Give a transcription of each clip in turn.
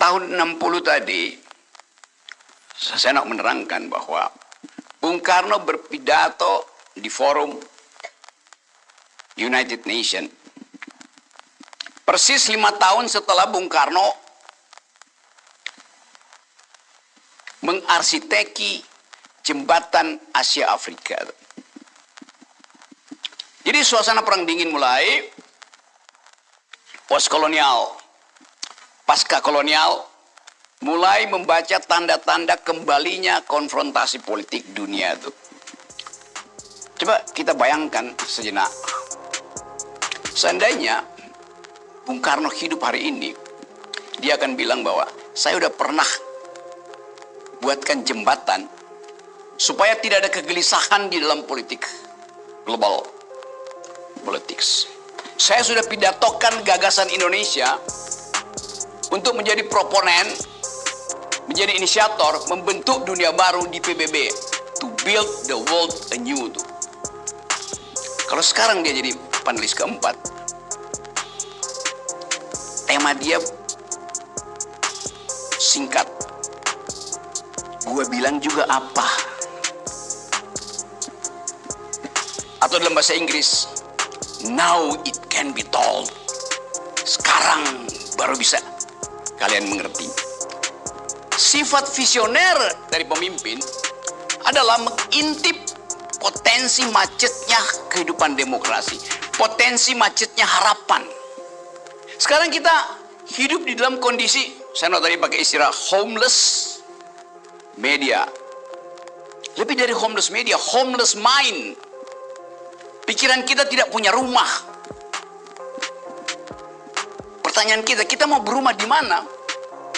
tahun 60 tadi, saya nak menerangkan bahwa Bung Karno berpidato di forum United Nations. Persis 5 tahun setelah Bung Karno mengarsiteki jembatan Asia Afrika. Jadi suasana perang dingin mulai, postkolonial, pasca kolonial, mulai membaca tanda-tanda kembalinya konfrontasi politik dunia itu. Coba kita bayangkan sejenak. Seandainya Bung Karno hidup hari ini, dia akan bilang bahwa saya udah pernah buatkan jembatan supaya tidak ada kegelisahan di dalam politik global politics. Saya sudah pidatokan gagasan Indonesia untuk menjadi proponen, menjadi inisiator, membentuk dunia baru di PBB, to build the world anew. Kalau sekarang dia jadi panelis keempat, tema dia singkat, gue bilang juga apa, atau dalam bahasa Inggris, now it can be told. Sekarang baru bisa kalian mengerti. Sifat visioner dari pemimpin adalah mengintip potensi macetnya kehidupan demokrasi, potensi macetnya harapan. Sekarang kita hidup di dalam kondisi, saya tadi pakai istilah homeless media. Lebih dari homeless media, homeless mind. Pikiran kita tidak punya rumah. Pertanyaan kita mau berumah di mana?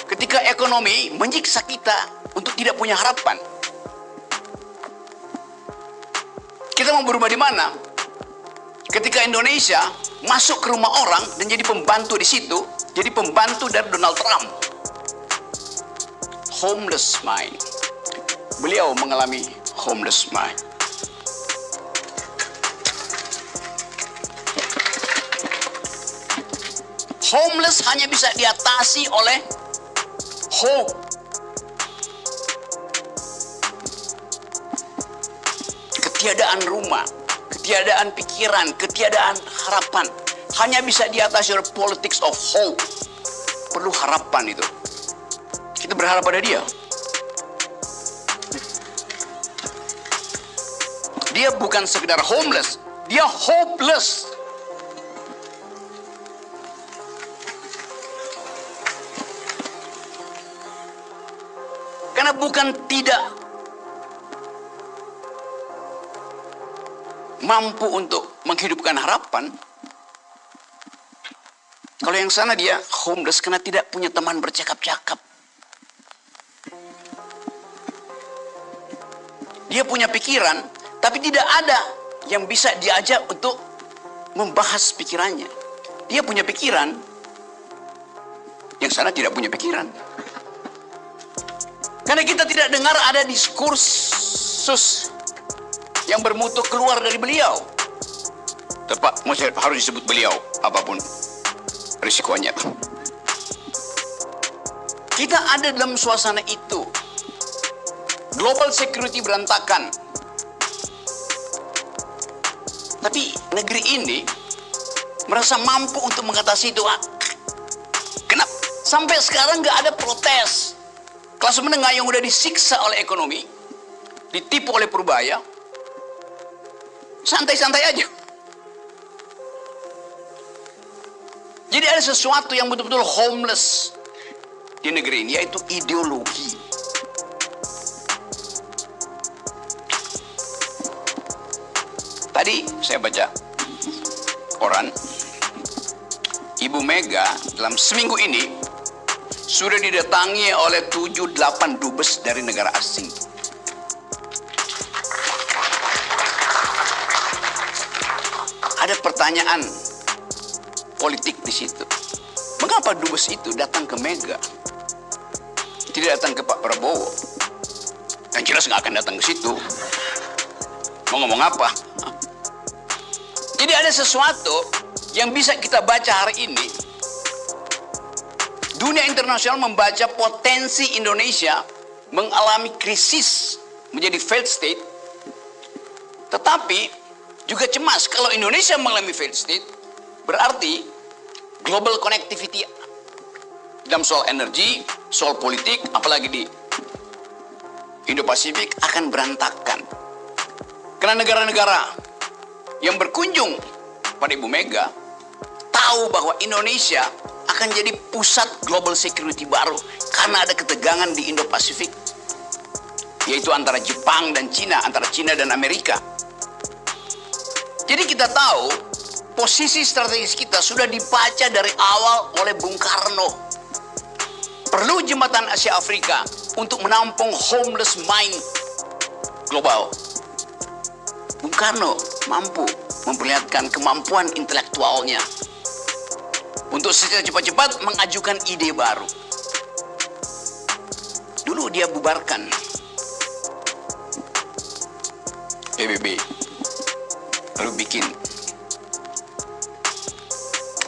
Ketika ekonomi menyiksa kita untuk tidak punya harapan. Kita mau berumah di mana? Ketika Indonesia masuk ke rumah orang dan jadi pembantu di situ, jadi pembantu dari Donald Trump. Homeless mind. Beliau mengalami homeless mind. Homeless hanya bisa diatasi oleh hope. Ketiadaan rumah, ketiadaan pikiran, ketiadaan harapan hanya bisa diatasi oleh politics of hope. Perlu harapan itu. Kita berharap pada dia. Dia bukan sekedar homeless, dia hopeless. Karena bukan tidak mampu untuk menghidupkan harapan. Kalau yang sana dia homeless karena tidak punya teman bercakap-cakap. Dia punya pikiran, tapi tidak ada yang bisa diajak untuk membahas pikirannya. Dia punya pikiran, yang sana tidak punya pikiran. Karena kita tidak dengar ada diskursus yang bermutu keluar dari beliau. Tepat, harus disebut beliau, apapun risikonya. Kita ada dalam suasana itu. Global security berantakan. Tapi negeri ini merasa mampu untuk mengatasi itu. Kenapa? Sampai sekarang nggak ada protes. Kelas menengah yang udah disiksa oleh ekonomi, ditipu oleh Purbaya, santai-santai aja. Jadi ada sesuatu yang betul-betul homeless di negeri ini, yaitu ideologi. Tadi saya baca koran, Ibu Mega dalam seminggu ini sudah didatangi oleh 7-8 dubes dari negara asing. Ada pertanyaan politik di situ. Mengapa dubes itu datang ke Mega? Tidak datang ke Pak Prabowo. Yang jelas nggak akan datang ke situ. Mau ngomong apa? Jadi ada sesuatu yang bisa kita baca hari ini. dunia internasional membaca potensi Indonesia mengalami krisis menjadi failed state, tetapi juga cemas kalau Indonesia mengalami failed state, berarti global connectivity dalam soal energi, soal politik, apalagi di Indo-Pasifik akan berantakan. Karena negara-negara yang berkunjung pada Ibu Mega tahu bahwa Indonesia akan jadi pusat global security baru karena ada ketegangan di Indo-Pasifik, yaitu antara Jepang dan Cina, antara Cina dan Amerika. Jadi kita tahu posisi strategis kita sudah dibaca dari awal oleh Bung Karno. Perlu jembatan Asia Afrika untuk menampung homeless mind global. Bung Karno mampu memperlihatkan kemampuan intelektualnya untuk secara cepat-cepat mengajukan ide baru. Dulu dia bubarkan PBB, lalu bikin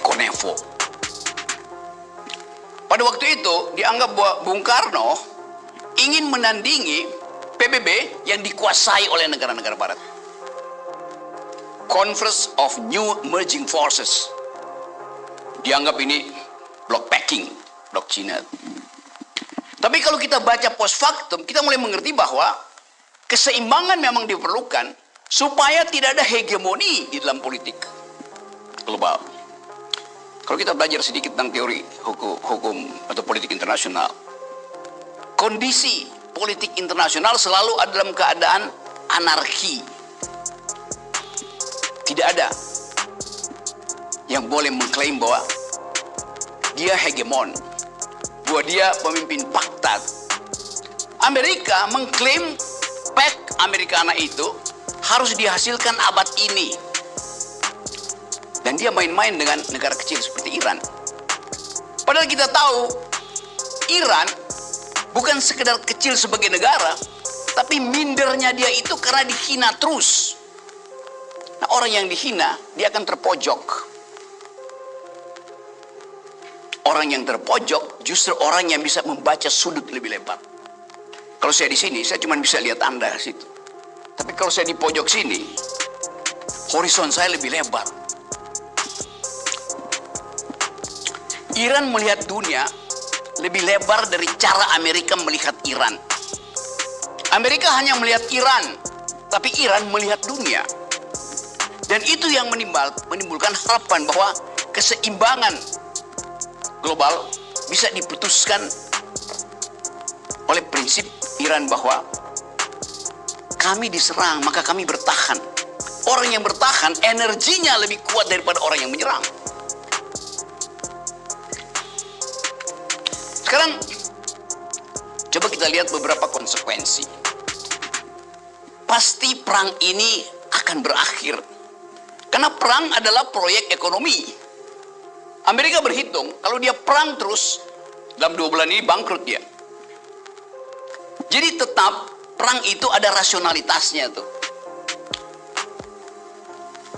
Konevo. Pada waktu itu dianggap bahwa Bung Karno ingin menandingi PBB yang dikuasai oleh negara-negara Barat. Conference of New Emerging Forces. Dianggap ini blok Peking, blok Cina. Tapi kalau kita baca post factum, kita mulai mengerti bahwa keseimbangan memang diperlukan supaya tidak ada hegemoni di dalam politik global. Kalau kita belajar sedikit tentang teori hukum atau politik internasional, kondisi politik internasional selalu ada dalam keadaan anarki. Tidak ada yang boleh mengklaim bahwa dia hegemon, bahwa dia pemimpin fakta. Amerika mengklaim Pax Americana itu harus dihasilkan abad ini. Dan dia main-main dengan negara kecil seperti Iran. Padahal kita tahu Iran bukan sekedar kecil sebagai negara, tapi mindernya dia itu karena dihina terus. Nah, orang yang dihina, dia akan terpojok. Orang yang terpojok justru orang yang bisa membaca sudut lebih lebar. Kalau saya di sini, saya cuma bisa lihat Anda di situ. Tapi kalau saya di pojok sini, horizon saya lebih lebar. Iran melihat dunia lebih lebar dari cara Amerika melihat Iran. Amerika hanya melihat Iran, tapi Iran melihat dunia. Dan itu yang menimbulkan harapan bahwa keseimbangan global bisa diputuskan oleh prinsip Iran bahwa kami diserang, maka kami bertahan. Orang yang bertahan, energinya lebih kuat daripada orang yang menyerang. Sekarang, coba kita lihat beberapa konsekuensi. Pasti perang ini akan berakhir. Karena perang adalah proyek ekonomi. Amerika berhitung, kalau dia perang terus, dalam 2 bulan ini bangkrut dia. Jadi tetap perang itu ada rasionalitasnya tuh.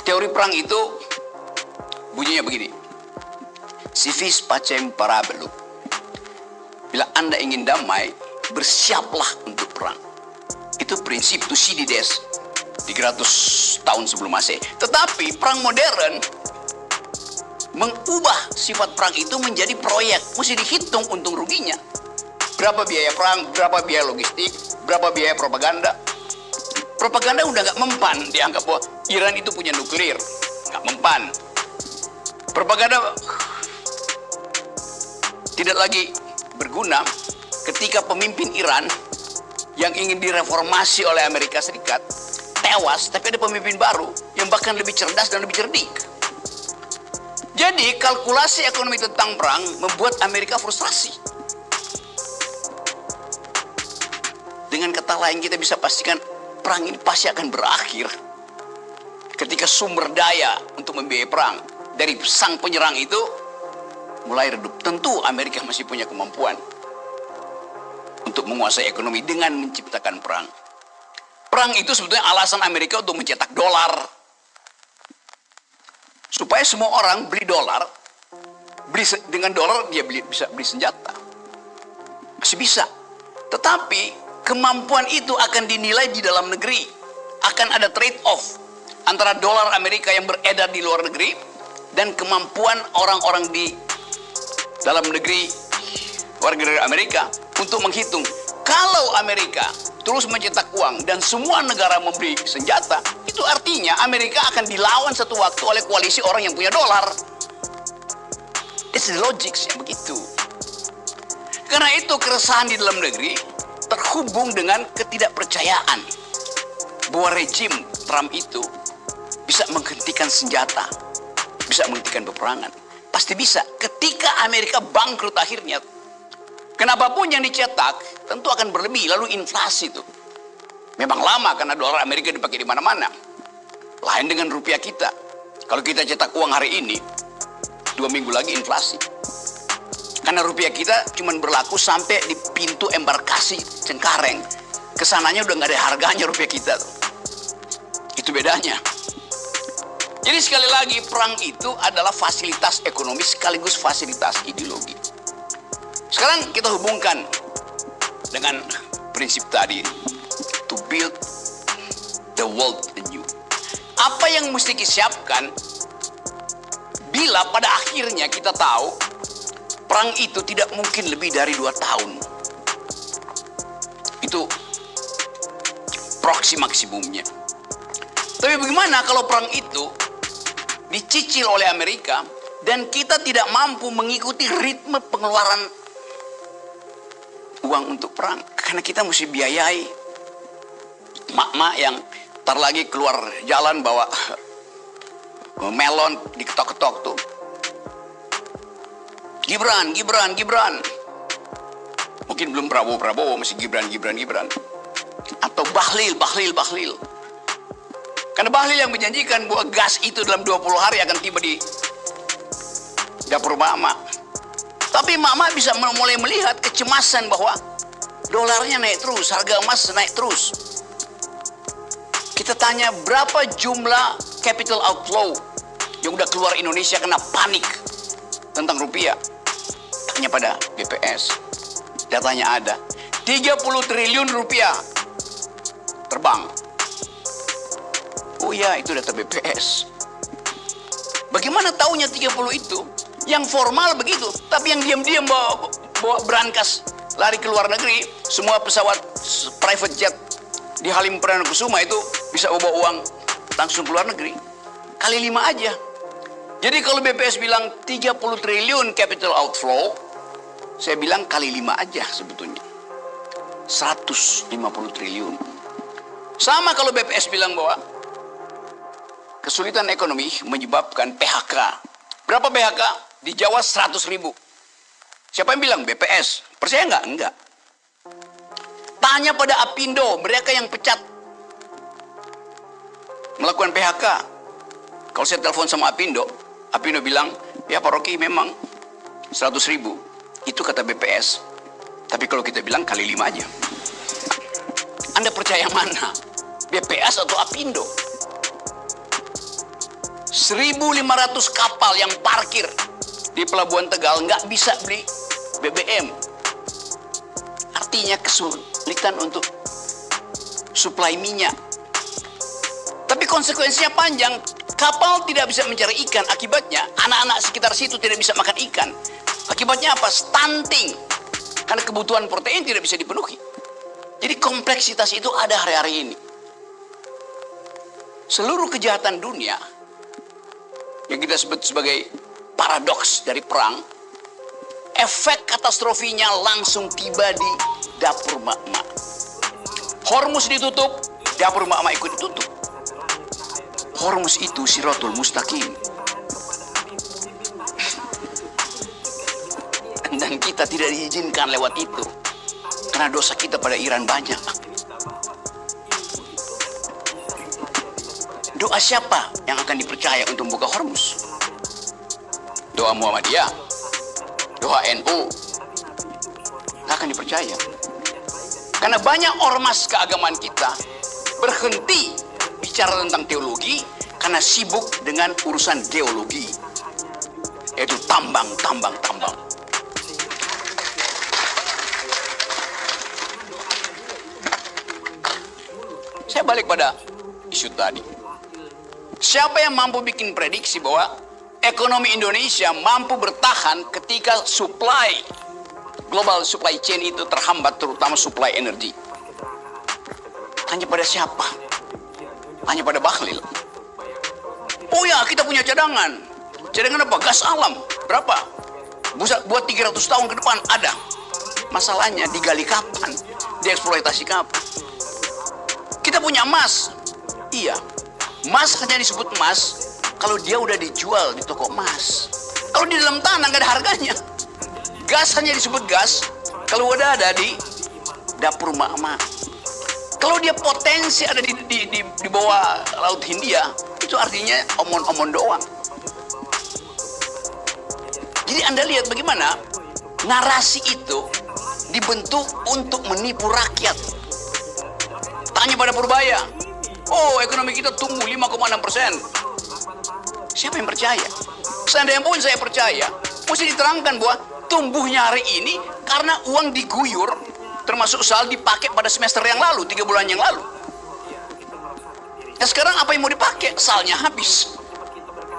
Teori perang itu bunyinya begini. Si vis pacem parabellum. Bila Anda ingin damai, bersiaplah untuk perang. Itu prinsip Thucydides 300 tahun sebelum Masehi. Tetapi perang modern mengubah sifat perang itu menjadi proyek. Mesti dihitung untung ruginya. Berapa biaya perang, berapa biaya logistik, berapa biaya propaganda. Propaganda udah nggak mempan. Dianggap bahwa Iran itu punya nuklir. Nggak mempan. Propaganda tidak lagi berguna ketika pemimpin Iran yang ingin direformasi oleh Amerika Serikat tewas, tapi ada pemimpin baru yang bahkan lebih cerdas dan lebih cerdik. Jadi kalkulasi ekonomi tentang perang membuat Amerika frustrasi. Dengan kata lain kita bisa pastikan perang ini pasti akan berakhir ketika sumber daya untuk membiayai perang dari sang penyerang itu mulai redup. Tentu Amerika masih punya kemampuan untuk menguasai ekonomi dengan menciptakan perang. Perang itu sebetulnya alasan Amerika untuk mencetak dolar. Supaya semua orang beli dolar, dengan dolar dia bisa beli senjata. Masih bisa. Tetapi kemampuan itu akan dinilai di dalam negeri. Akan ada trade off antara dolar Amerika yang beredar di luar negeri dan kemampuan orang-orang di dalam negeri, warga negara Amerika, untuk menghitung kalau Amerika terus mencetak uang dan semua negara membeli senjata, itu artinya Amerika akan dilawan satu waktu oleh koalisi orang yang punya dolar. It's the logics yang begitu. Karena itu keresahan di dalam negeri terhubung dengan ketidakpercayaan bahwa rejim Trump itu bisa menghentikan senjata, bisa menghentikan peperangan. Pasti bisa ketika Amerika bangkrut akhirnya. Kenapapun yang dicetak tentu akan berlebih, lalu inflasi itu memang lama karena dolar Amerika dipakai di mana-mana. Lain dengan rupiah kita. Kalau kita cetak uang hari ini, 2 minggu lagi inflasi. Karena rupiah kita cuma berlaku sampai di pintu embarkasi Cengkareng. Kesananya udah nggak ada harganya rupiah kita tuh. Itu bedanya. Jadi sekali lagi perang itu adalah fasilitas ekonomi sekaligus fasilitas ideologi. Sekarang kita hubungkan dengan prinsip tadi, to build the world anew. Apa yang mesti disiapkan bila pada akhirnya kita tahu perang itu tidak mungkin lebih dari 2 tahun. Itu proksi maksimumnya. Tapi bagaimana kalau perang itu dicicil oleh Amerika dan kita tidak mampu mengikuti ritme pengeluaran uang untuk perang? Karena kita mesti biayai mak-mak yang ntar lagi keluar jalan bawa melon diketok-ketok tuh. Gibran. Mungkin belum Prabowo, masih Gibran. Atau Bahlil. Karena Bahlil yang menjanjikan bahwa gas itu dalam 20 hari akan tiba di dapur mak-mak. Tapi mak-mak bisa mulai melihat kecemasan bahwa dolarnya naik terus, harga emas naik terus. Kita tanya berapa jumlah capital outflow yang udah keluar Indonesia kena panik tentang rupiah. Tanya pada BPS. Datanya ada. 30 triliun rupiah terbang. Oh ya, itu data BPS. Bagaimana taunya 30 itu? Yang formal begitu, tapi yang diam-diam bawa berangkas lari ke luar negeri, semua pesawat private jet di Halim Perdana Kusuma itu bisa bawa uang langsung ke luar negeri. Kali 5 aja. Jadi kalau BPS bilang 30 triliun capital outflow, saya bilang kali 5 aja sebetulnya. 150 triliun. Sama kalau BPS bilang bahwa kesulitan ekonomi menyebabkan PHK. Berapa PHK? Di Jawa 100 ribu. Siapa yang bilang? BPS. Percaya nggak? Enggak. Tanya pada Apindo, mereka yang pecat melakukan PHK. Kalau saya telepon sama Apindo bilang, ya Pak Rocky memang 100 ribu. Itu kata BPS. Tapi kalau kita bilang kali 5 aja. Anda percaya mana? BPS atau Apindo? 1.500 kapal yang parkir di Pelabuhan Tegal nggak bisa beli BBM. Artinya kesulitan untuk suplai minyak. Tapi konsekuensinya panjang. Kapal tidak bisa mencari ikan. Akibatnya anak-anak sekitar situ tidak bisa makan ikan. Akibatnya apa? Stunting. Karena kebutuhan protein tidak bisa dipenuhi. Jadi kompleksitas itu ada hari-hari ini. Seluruh kejahatan dunia yang kita sebut sebagai paradoks dari perang, efek katastrofinya langsung tiba di dapur mak-mak. Hormuz ditutup, dapur mak-mak ikut ditutup. Hormuz itu Siratul Mustaqim. Dan kita tidak diizinkan lewat itu. Karena dosa kita pada Iran banyak. Doa siapa yang akan dipercaya untuk membuka Hormuz? Doa Muhammadiyah, doa NU, nggak akan dipercaya. Karena banyak ormas keagamaan kita berhenti bicara tentang teologi karena sibuk dengan urusan geologi. yaitu tambang, tambang, tambang. Saya balik pada isu tadi. Siapa yang mampu bikin prediksi bahwa ekonomi Indonesia mampu bertahan ketika global supply chain itu terhambat, terutama supply energi? Hanya pada siapa? Hanya pada Bahlil. Oh ya, kita punya cadangan. Cadangan apa? Gas alam. Berapa? Buat 300 tahun ke depan ada. Masalahnya digali kapan? Dieksploitasi kapan? Kita punya emas. Iya. Emas hanya disebut emas kalau dia udah dijual di toko emas. Kalau di dalam tanah nggak ada harganya. Gas hanya disebut gas kalau udah ada di dapur mama. Kalau dia potensi ada di bawah Laut Hindia, itu artinya omon-omon doang. Jadi Anda lihat bagaimana narasi itu dibentuk untuk menipu rakyat. Tanya pada Purbaya, oh ekonomi kita tumbuh 5,6%. Siapa yang percaya? Seandainya pun saya percaya, mesti diterangkan bahwa tumbuhnya hari ini karena uang diguyur, termasuk saldo dipakai pada semester yang lalu, 3 bulan yang lalu. Nah sekarang apa yang mau dipakai? Salnya habis.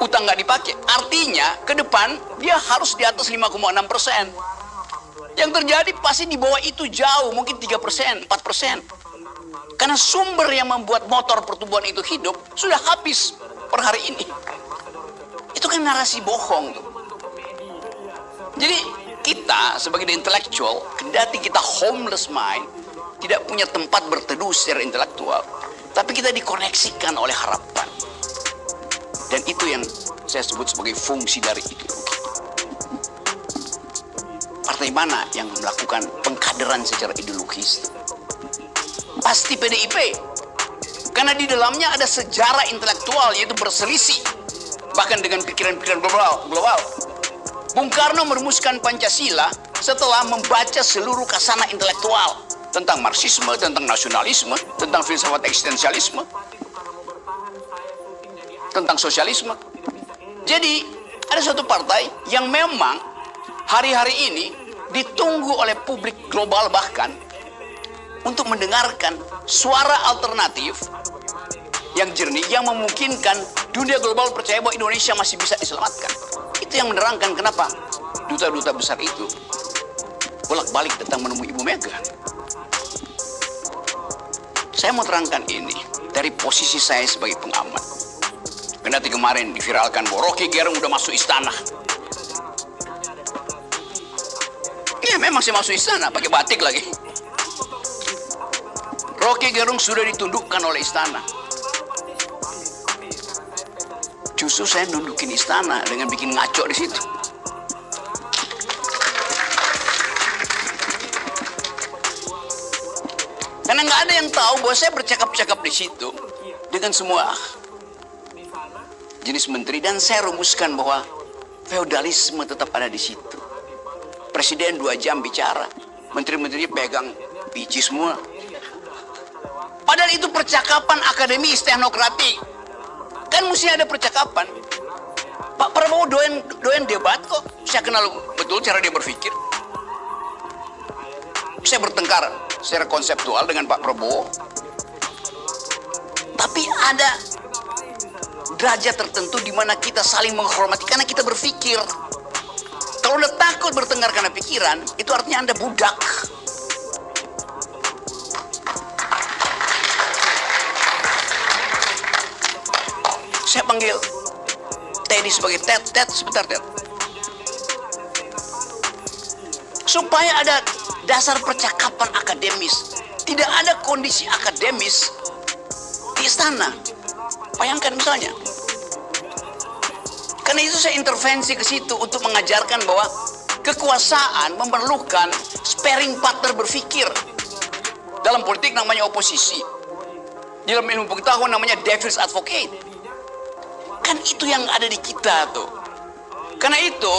Utang nggak dipakai. Artinya ke depan dia harus di atas 5,6%. Yang terjadi pasti di bawah itu jauh, mungkin 3%, 4%. Karena sumber yang membuat motor pertumbuhan itu hidup sudah habis per hari ini. Itu kan narasi bohong tuh. Jadi kita sebagai intelektual, kendati kita homeless mind, tidak punya tempat berteduh secara intelektual, tapi kita dikoneksikan oleh harapan. Dan itu yang saya sebut sebagai fungsi dari ideologi. Partai mana yang melakukan pengkaderan secara ideologis? Pasti PDIP. Karena di dalamnya ada sejarah intelektual, yaitu berselisih. Bahkan dengan pikiran-pikiran global. Bung Karno merumuskan Pancasila setelah membaca seluruh kasana intelektual tentang Marxisme, tentang nasionalisme, tentang filsafat eksistensialisme, tentang sosialisme. Jadi ada suatu partai yang memang hari-hari ini ditunggu oleh publik global bahkan untuk mendengarkan suara alternatif yang jernih, yang memungkinkan dunia global percaya bahwa Indonesia masih bisa diselamatkan. Itu yang menerangkan kenapa duta-duta besar itu bolak-balik datang menemui Ibu Mega. Saya mau terangkan ini dari posisi saya sebagai pengamat. Kendati kemarin diviralkan bahwa Rocky Gerung udah masuk istana. Iya memang sih masuk istana, pakai batik lagi. Rocky Gerung sudah ditundukkan oleh istana. Justru saya nundukin istana dengan bikin ngaco di situ. Karena nggak ada yang tahu bahwa saya bercakap-cakap di situ dengan semua jenis menteri, dan saya rumuskan bahwa feodalisme tetap ada di situ. Presiden 2 jam bicara, menteri-menteri pegang biji semua. Padahal itu percakapan akademis, teknokratik. Kan mesti ada percakapan. Pak Prabowo doyan debat kok. Saya kenal betul cara dia berpikir. Saya bertengkar secara konseptual dengan Pak Prabowo. Tapi ada derajat tertentu di mana kita saling menghormati karena kita berpikir. Kalau Anda takut bertengkar karena pikiran, itu artinya Anda budak. Saya panggil Teddy sebagai Ted, sebentar Ted. Supaya ada dasar percakapan akademis. Tidak ada kondisi akademis di istana. Bayangkan misalnya. Karena itu saya intervensi ke situ untuk mengajarkan bahwa kekuasaan memerlukan sparring partner berpikir. Dalam politik namanya oposisi. Dalam ilmu pengetahuan namanya devil's advocate. Kan itu yang ada di kita tuh. Karena itu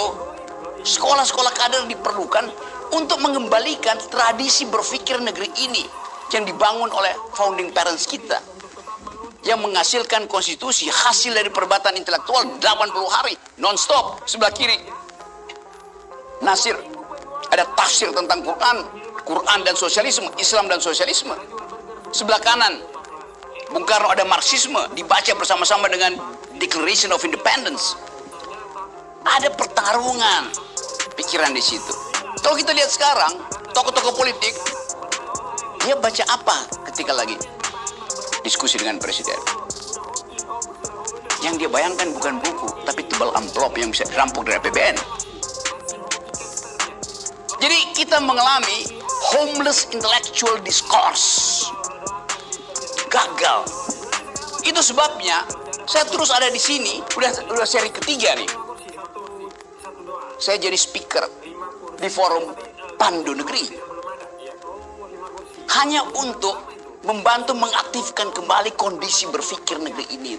sekolah-sekolah kader diperlukan untuk mengembalikan tradisi berpikir negeri ini yang dibangun oleh founding parents kita. yang menghasilkan konstitusi hasil dari perdebatan intelektual 80 hari non-stop. Sebelah kiri Nasir, ada tafsir tentang Quran dan sosialisme, Islam dan sosialisme. Sebelah kanan Bung Karno, ada Marxisme dibaca bersama-sama dengan Declaration of Independence. Ada pertarungan pikiran di situ. Kalau kita lihat sekarang tokoh-tokoh politik, dia baca apa ketika lagi diskusi dengan presiden? Yang dia bayangkan bukan buku, tapi tebal amplop yang bisa dirampok dari APBN. Jadi kita mengalami homeless intellectual discourse. Gagal. Itu sebabnya saya terus ada di sini, udah seri ketiga nih. Saya jadi speaker di forum Pandu Negeri. Hanya untuk membantu mengaktifkan kembali kondisi berpikir negeri ini.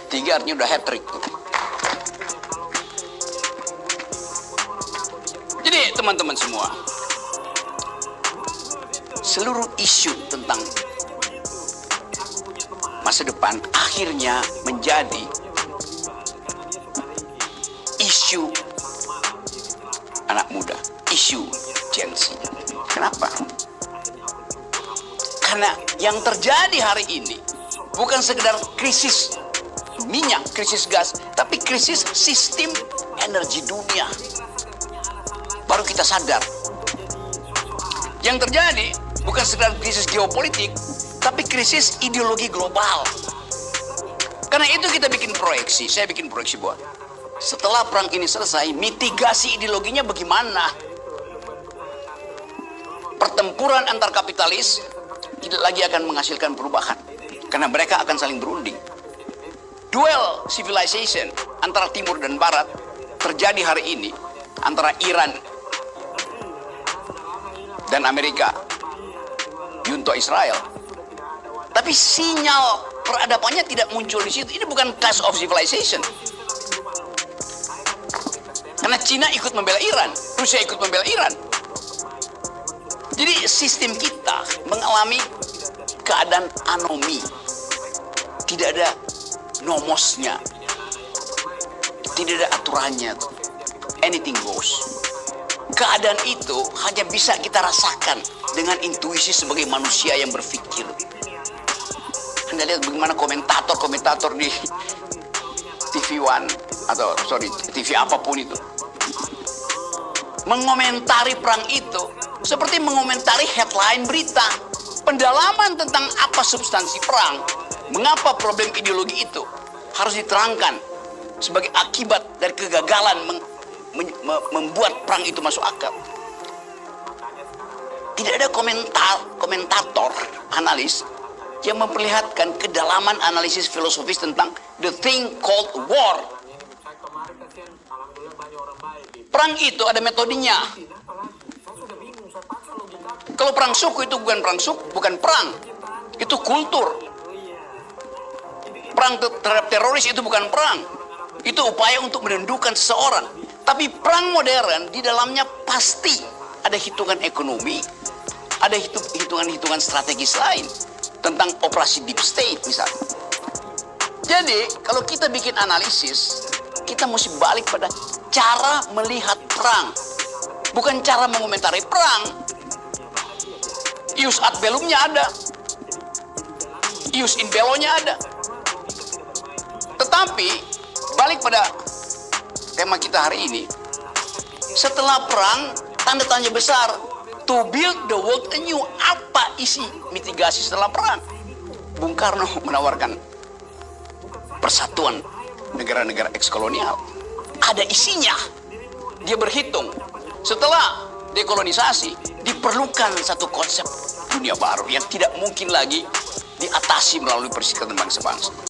3 artinya udah hat-trick tuh. Jadi teman-teman semua, seluruh isu tentang masa depan akhirnya menjadi isu anak muda, isu Gen Z. Kenapa? Karena yang terjadi hari ini bukan sekedar krisis minyak, krisis gas, tapi krisis sistem energi dunia. Baru kita sadar. Yang terjadi bukan sekedar krisis geopolitik, tapi krisis ideologi global. Karena itu kita bikin proyeksi, saya bikin proyeksi bahwa setelah perang ini selesai, mitigasi ideologinya bagaimana? Pertempuran antar kapitalis tidak lagi akan menghasilkan perubahan, karena mereka akan saling berunding. Duel civilization antara timur dan barat terjadi hari ini antara Iran dan Amerika, junto Israel. Tapi sinyal peradabannya tidak muncul di situ. Ini bukan clash of civilization. Karena Cina ikut membela Iran, Rusia ikut membela Iran. Jadi sistem kita mengalami keadaan anomi. Tidak ada nomosnya. Tidak ada aturannya. Anything goes. Keadaan itu hanya bisa kita rasakan dengan intuisi sebagai manusia yang berpikir. Anda lihat bagaimana komentator di TV One atau TV apapun itu mengomentari perang itu seperti mengomentari headline berita. Pendalaman tentang apa substansi perang, mengapa problem ideologi itu harus diterangkan sebagai akibat dari kegagalan membuat perang itu masuk akal. Tidak ada komentator, analis yang memperlihatkan kedalaman analisis filosofis tentang the thing called war. Perang itu ada metodenya. Kalau perang suku itu bukan perang suku, bukan perang. Itu kultur. Perang terhadap teroris itu bukan perang. Itu upaya untuk menundukkan seseorang. Tapi perang modern di dalamnya pasti ada hitungan ekonomi, ada hitungan-hitungan strategis lain tentang operasi deep state misalnya. Jadi kalau kita bikin analisis, kita mesti balik pada cara melihat perang, bukan cara mengomentari perang. Ius ad bellumnya ada, ius in bello-nya ada. Tetapi balik pada tema kita hari ini, setelah perang tanda tanya besar, to build the world anew. Apa isi mitigasi setelah perang? Bung Karno menawarkan persatuan negara-negara ekskolonial. Ada isinya. Dia berhitung setelah dekolonisasi diperlukan satu konsep dunia baru yang tidak mungkin lagi diatasi melalui persikatan bangsa-bangsa.